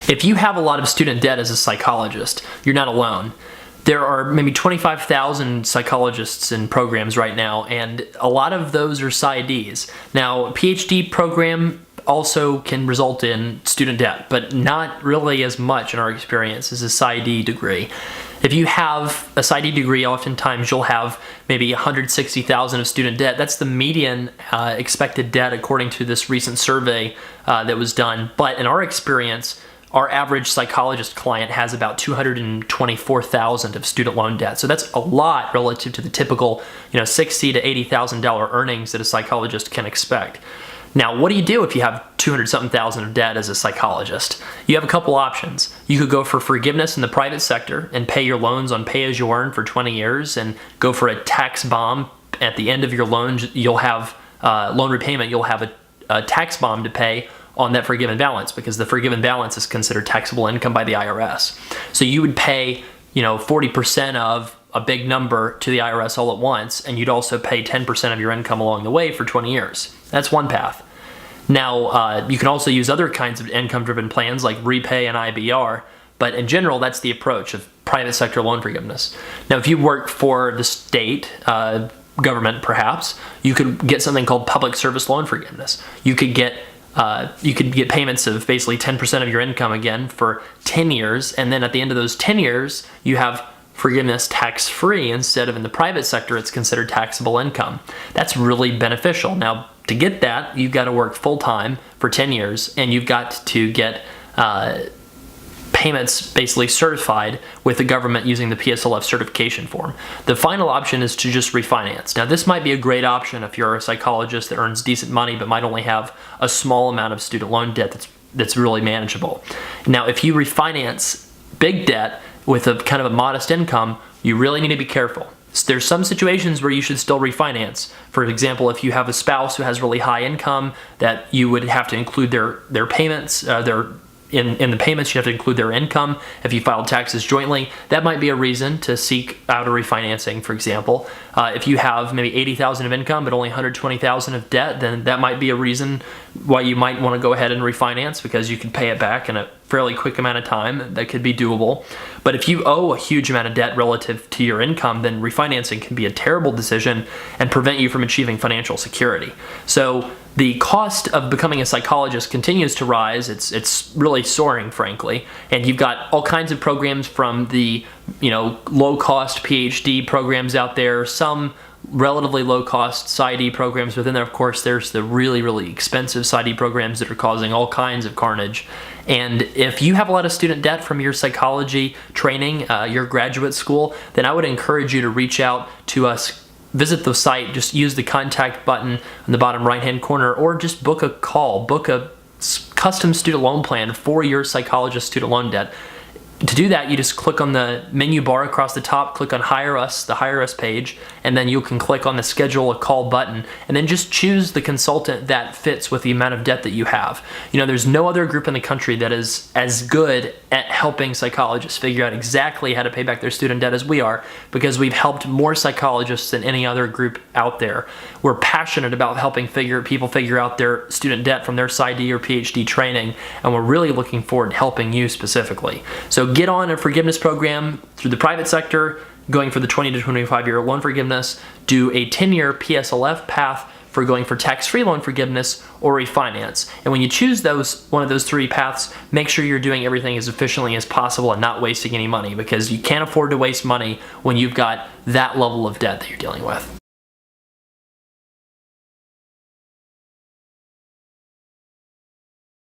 If you have a lot of student debt as a psychologist, you're not alone. There are maybe 25,000 psychologists in programs right now, and a lot of those are PsyDs. Now, a PhD program also can result in student debt, but not really as much in our experience as a PsyD degree. If you have a PsyD degree, oftentimes you'll have maybe 160,000 of student debt. That's the median expected debt according to this recent survey that was done. But in our experience, our average psychologist client has about 224,000 of student loan debt. So that's a lot relative to the typical, $60,000 to $80,000 earnings that a psychologist can expect. Now, what do you do if you have 200-something thousand of debt as a psychologist? You have a couple options. You could go for forgiveness in the private sector and pay your loans on pay-as-you-earn for 20 years and go for a tax bomb. At the end of your loan, you'll have loan repayment, you'll have a tax bomb to pay on that forgiven balance, because the forgiven balance is considered taxable income by the IRS. So you would pay 40% of a big number to the IRS all at once, and you'd also pay 10% of your income along the way for 20 years. That's one path. Now, you can also use other kinds of income-driven plans like repay and IBR, but in general, that's the approach of private sector loan forgiveness. Now, if you work for the state, government perhaps, you could get something called public service loan forgiveness. You could get payments of basically 10% of your income again for 10 years, and then at the end of those 10 years, you have forgiveness tax-free instead of in the private sector, it's considered taxable income. That's really beneficial. Now, to get that, you've got to work full-time for 10 years, and you've got to get payments basically certified with the government using the PSLF certification form. The final option is to just refinance. Now, this might be a great option if you're a psychologist that earns decent money but might only have a small amount of student loan debt that's really manageable. Now, if you refinance big debt with a kind of a modest income, you really need to be careful. There's some situations where you should still refinance. For example, if you have a spouse who has really high income, that you would have to include their payments, in the payments, you have to include their income. If you filed taxes jointly, that might be a reason to seek out a refinancing, for example. If you have maybe 80,000 of income but only 120,000 of debt, then that might be a reason why you might want to go ahead and refinance, because you can pay it back in a fairly quick amount of time. That could be doable. But if you owe a huge amount of debt relative to your income, then refinancing can be a terrible decision and prevent you from achieving financial security. So the cost of becoming a psychologist continues to rise. It's really soaring, frankly. And you've got all kinds of programs from the low-cost PhD programs out there, some relatively low-cost PsyD programs. Within there, of course, there's the really, really expensive PsyD programs that are causing all kinds of carnage. And if you have a lot of student debt from your psychology training, your graduate school, then I would encourage you to reach out to us. Visit the site, just use the contact button in the bottom right-hand corner, or just book a call, book a custom student loan plan for your psychologist student loan debt. To do that, you just click on the menu bar across the top, click on Hire Us, the Hire Us page, and then you can click on the Schedule a Call button, and then just choose the consultant that fits with the amount of debt that you have. There's no other group in the country that is as good at helping psychologists figure out exactly how to pay back their student debt as we are, because we've helped more psychologists than any other group out there. We're passionate about helping people figure out their student debt from their PsyD or PhD training, and we're really looking forward to helping you specifically. So get on a forgiveness program through the private sector, going for the 20 to 25-year loan forgiveness, do a 10-year PSLF path for going for tax-free loan forgiveness, or refinance. And when you choose one of those three paths, make sure you're doing everything as efficiently as possible and not wasting any money, because you can't afford to waste money when you've got that level of debt that you're dealing with.